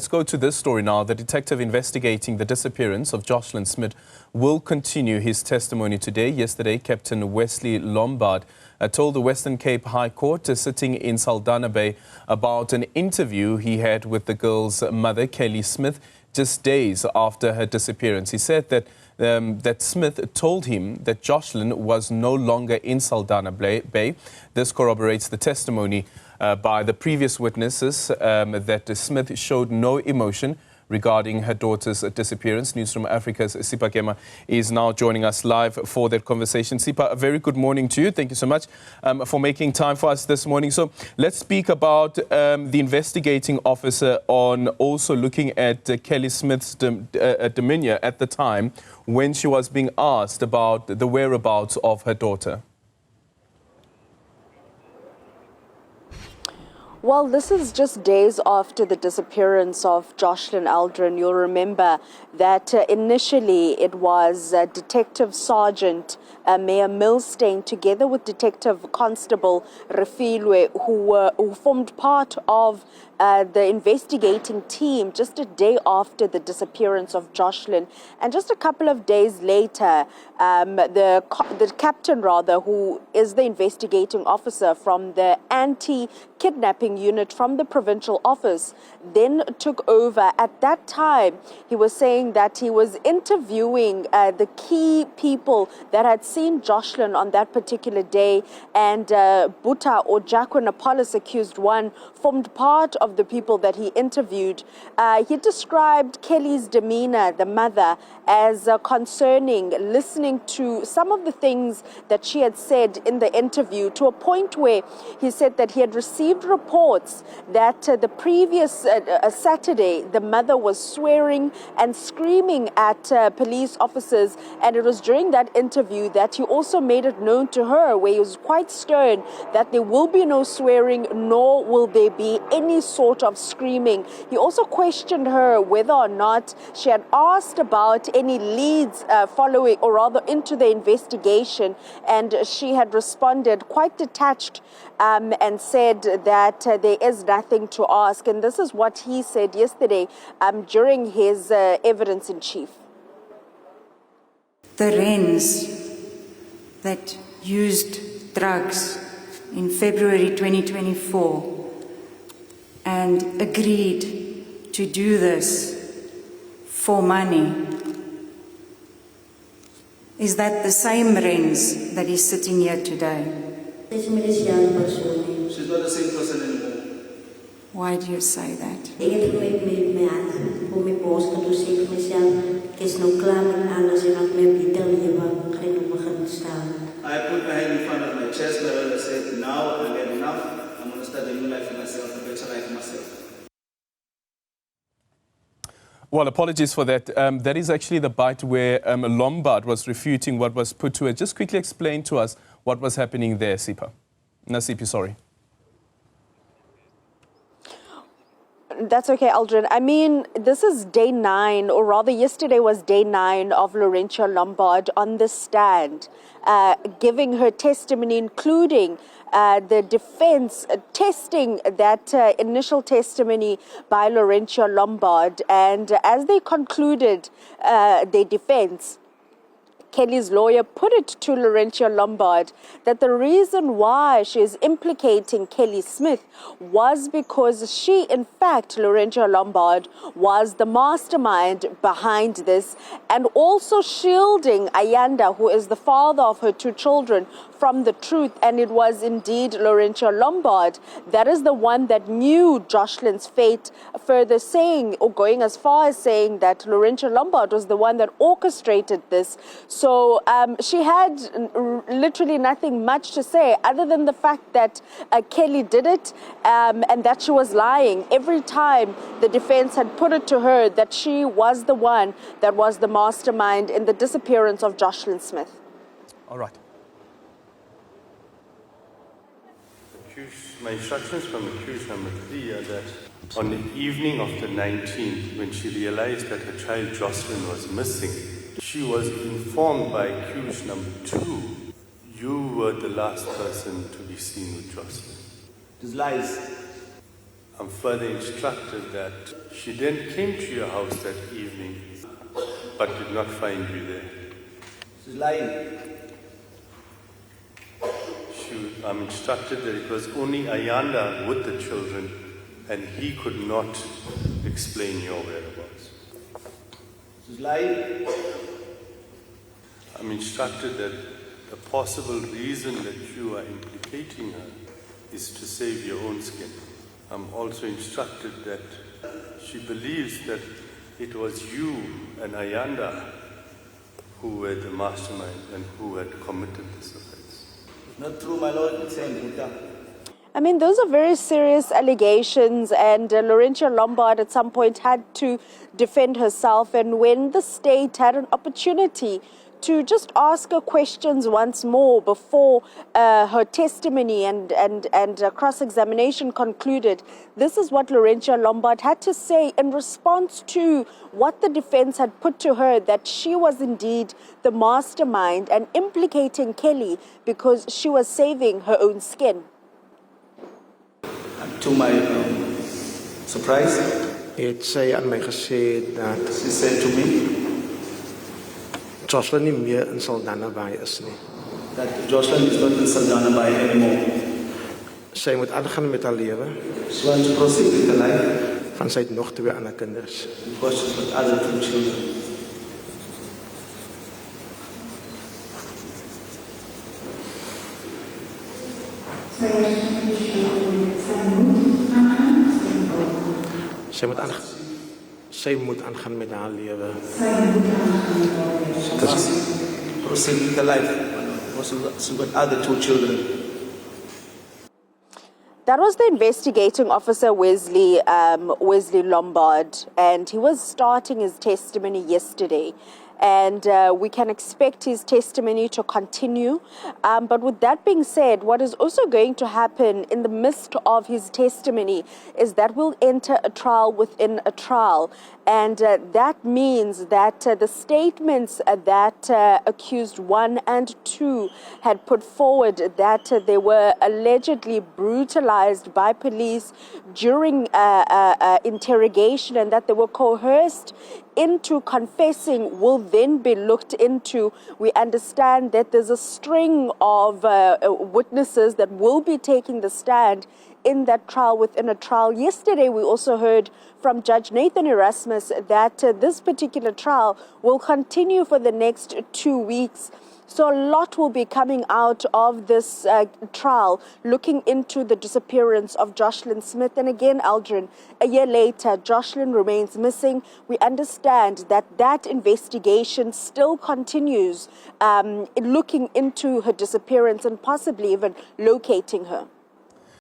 Let's go to this story now. The detective investigating the disappearance of Joshlin Smith will continue his testimony today. Yesterday, Captain Wesley Lombaard told the Western Cape High Court sitting in Saldanha Bay about an interview he had with the girl's mother, Kelly Smith, just days after her disappearance. He said that that Smith told him that Joshlin was no longer in Saldanha Bay. This corroborates the testimony by the previous witnesses that Smith showed no emotion regarding her daughter's disappearance. Newzroom Afrika's Sipa is now joining us live for that conversation. Sipa, a very good morning to you. Thank you so much for making time for us this morning. So let's speak about the investigating officer on also looking at Kelly Smith's demeanor at the time when she was being asked about the whereabouts of her daughter. Well, this is just days after the disappearance of Joshlin Aldrin. You'll remember that initially it was Detective Sergeant Mayor Milstein together with Detective Constable Refilwe who formed part of the investigating team just a day after the disappearance of Joshlin. And just a couple of days later, the captain, who is the investigating officer from the anti-kidnapping unit from the provincial office, then took over. At that time, he was saying that he was interviewing the key people that had seen Joshlin on that particular day, and Buta or Jacqueline Apollos, accused one, formed part of the people that he interviewed. He described Kelly's demeanor, the mother, as concerning, listening to some of the things that she had said in the interview, to a point where he said that he had received reports that the previous Saturday, the mother was swearing and screaming at police officers. And it was during that interview that he also made it known to her, where he was quite stern, that there will be no swearing, nor will there be any sort of screaming. He also questioned her whether or not she had asked about any leads following, or rather into the investigation, and she had responded quite detached and said that there is nothing to ask. And this is what he said yesterday during his evidence in chief. The Wrens that used drugs in February 2024 and agreed to do this for money. Is that the same Wrens that is sitting here today? She's not the same person anymore. Why do you say that? I put my hand in front of my chest and I said, now I've had enough. I'm going to start a new life for myself, a better life for myself. Well, apologies for that. That is actually the bite where Lombard was refuting what was put to it. Just quickly explain to us what was happening there, Nasiphi, sorry. That's okay, Aldrin. I mean, this is day 9, or rather yesterday was day 9 of Laurentia Lombard on the stand, giving her testimony, including the defense testing that initial testimony by Laurentia Lombard. And as they concluded their defense, Kelly's lawyer put it to Laurentia Lombard that the reason why she is implicating Kelly Smith was because she, in fact, Laurentia Lombard, was the mastermind behind this, and also shielding Ayanda, who is the father of her 2 children, from the truth. And it was indeed Laurentia Lombard that is the one that knew Joshlin's fate, further saying, or going as far as saying, that Laurentia Lombard was the one that orchestrated this. So she had literally nothing much to say other than the fact that Kelly did it and that she was lying. Every time the defense had put it to her that she was the one that was the mastermind in the disappearance of Joshlin Smith. All right. My instructions from accused number 3 are that on the evening of the 19th, when she realized that her child Joshlin was missing, she was informed by accused number 2, you were the last person to be seen with Joshlin. These lies. I'm further instructed that she then came to your house that evening, but did not find you there. She's lying. I'm instructed that it was only Ayanda with the children, and he could not explain your whereabouts. She's lying. I'm instructed that the possible reason that you are implicating her is to save your own skin. I'm also instructed that she believes that it was you and Ayanda who were the mastermind and who had committed this offense. Not true, my lord. It's saying Buddha. I mean, those are very serious allegations, and Laurentia Lombaard at some point had to defend herself. And when the state had an opportunity to just ask her questions once more before her testimony and cross-examination concluded, this is what Laurentia Lombaard had to say in response to what the defense had put to her, that she was indeed the mastermind and implicating Kelly because she was saving her own skin. To my surprise, Het sy aan my gesê dat she said to me Joshlin nie meer in Saldanha Bay is nie. that Joshlin is not in Saldanha Bay anymore. Sy moet aangaan met haar lewe, She wants to proceed with her life want sy het nog 2 ander kinders. because she's got other 2 children. Sy moet aangaan met haar lewe. She must proceed with her life because she's got other 2 children. That was the investigating officer, Wesley Lombaard, and he was starting his testimony yesterday. And we can expect his testimony to continue. But with that being said, what is also going to happen in the midst of his testimony is that we'll enter a trial within a trial. And that means that the statements that accused 1 and 2 had put forward, that they were allegedly brutalized by police during interrogation and that they were coerced into confessing, will then be looked into. We understand that there's a string of witnesses that will be taking the stand in that trial within a trial. Yesterday, we also heard from Judge Nathan Erasmus that this particular trial will continue for the next 2 weeks. So a lot will be coming out of this trial, looking into the disappearance of Joshlin Smith. And again, Aldrin, a year later, Joshlin remains missing. We understand that that investigation still continues, looking into her disappearance and possibly even locating her.